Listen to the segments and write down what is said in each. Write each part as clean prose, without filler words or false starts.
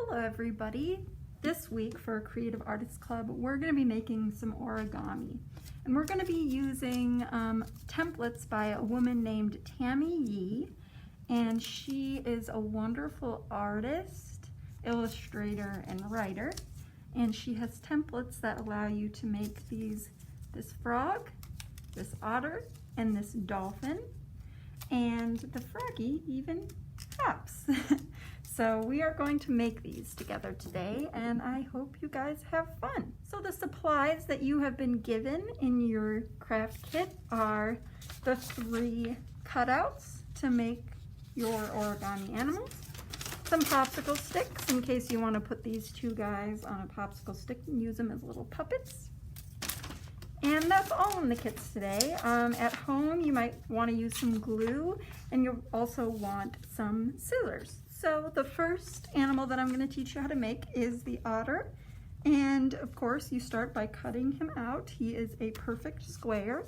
Hello everybody. This week for Creative Artists Club, we're going to be making some origami. And we're going to be using templates by a woman named Tammy Yee. And she is a wonderful artist, illustrator, and writer. And she has templates that allow you to make this frog, this otter, and this dolphin. And the froggy even hops. So we are going to make these together today, and I hope you guys have fun. So the supplies that you have been given in your craft kit are the 3 cutouts to make your origami animals, some popsicle sticks in case you want to put these 2 guys on a popsicle stick and use them as little puppets. And that's all in the kits today. At home you might want to use some glue, and you'll also want some scissors. So the first animal that I'm going to teach you how to make is the otter. And of course you start by cutting him out. He is a perfect square.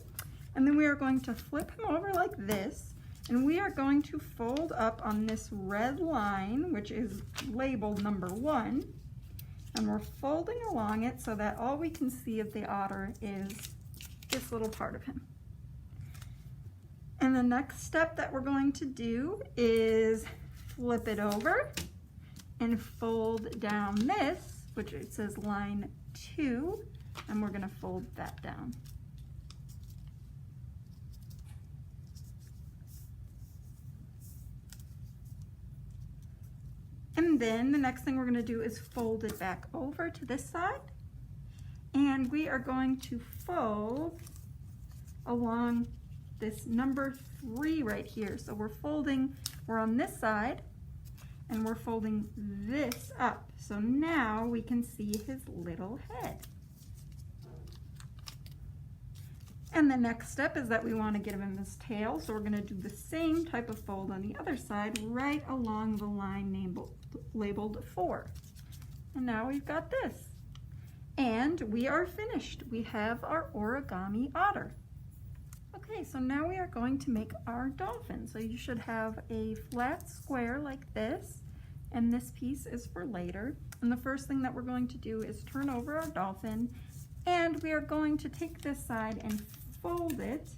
And then we are going to flip him over like this. And we are going to fold up on this red line, which is labeled number 1. And we're folding along it so that all we can see of the otter is this little part of him. And the next step that we're going to do is flip it over and fold down this, which it says line 2, and we're going to fold that down. And then the next thing we're going to do is fold it back over to this side, and we are going to fold along this number 3 right here. So we're on this side, and we're folding this up. So now we can see his little head. And the next step is that we want to give him his tail. So we're going to do the same type of fold on the other side right along the line labeled 4. And now we've got this. And we are finished. We have our origami otter. Okay, so now we are going to make our dolphin. So you should have a flat square like this, and this piece is for later. And the first thing that we're going to do is turn over our dolphin, and we are going to take this side and fold it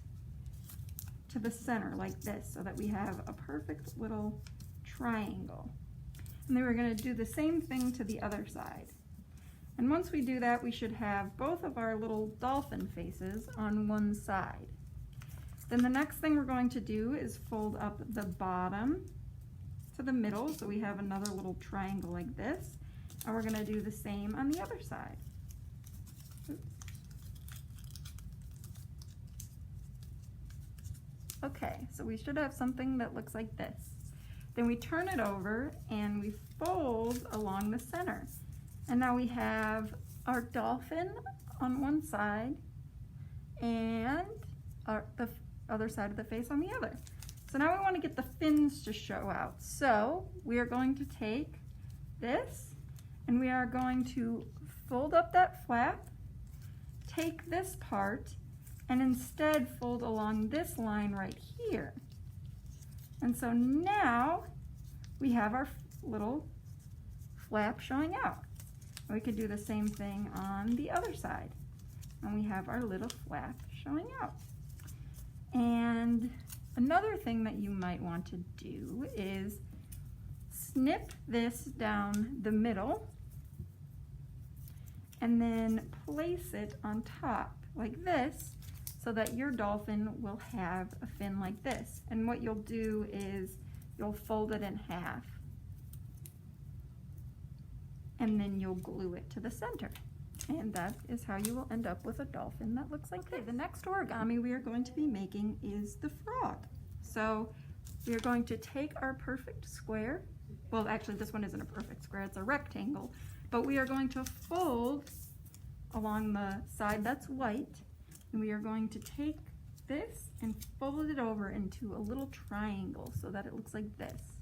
to the center like this so that we have a perfect little triangle. And then we're going to do the same thing to the other side. And once we do that, we should have both of our little dolphin faces on one side. Then the next thing we're going to do is fold up the bottom to the middle, so we have another little triangle like this. And we're going to do the same on the other side. Oops. Okay, so we should have something that looks like this. Then we turn it over and we fold along the center. And now we have our dolphin on one side and the other side of the face on the other. So now we want to get the fins to show out. So we are going to take this and we are going to fold up that flap, take this part, and instead fold along this line right here. And so now we have our little flap showing out. We could do the same thing on the other side. And we have our little flap showing out. And another thing that you might want to do is snip this down the middle and then place it on top like this so that your dolphin will have a fin like this. And what you'll do is you'll fold it in half and then you'll glue it to the center. And that is how you will end up with a dolphin that looks like this. The next origami we are going to be making is the frog. So we are going to take our perfect square. Well, actually this one isn't a perfect square, it's a rectangle. But we are going to fold along the side that's white. And we are going to take this and fold it over into a little triangle so that it looks like this.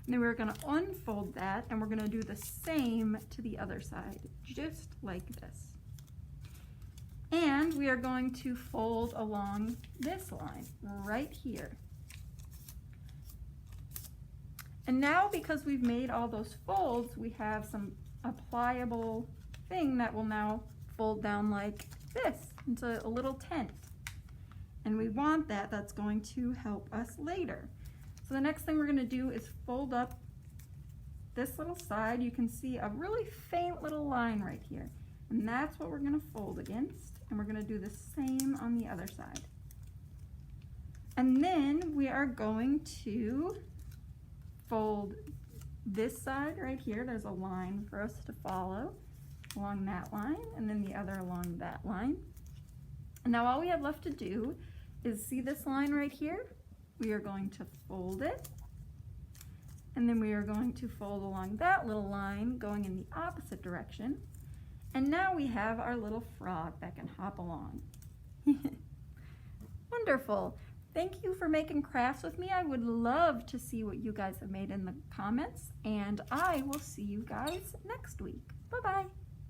And then we're going to unfold that, and we're going to do the same to the other side, just like this. And we are going to fold along this line right here. And now, because we've made all those folds, we have a pliable thing that will now fold down like this into a little tent. And we want that. That's going to help us later. So the next thing we're going to do is fold up this little side. You can see a really faint little line right here. And that's what we're going to fold against. And we're going to do the same on the other side. And then we are going to fold this side right here. There's a line for us to follow along that line, and then the other along that line. And now all we have left to do is see this line right here. We are going to fold it, and then we are going to fold along that little line going in the opposite direction. And now we have our little frog that can hop along. Wonderful. Thank you for making crafts with me. I would love to see what you guys have made in the comments, and I will see you guys next week. Bye-bye.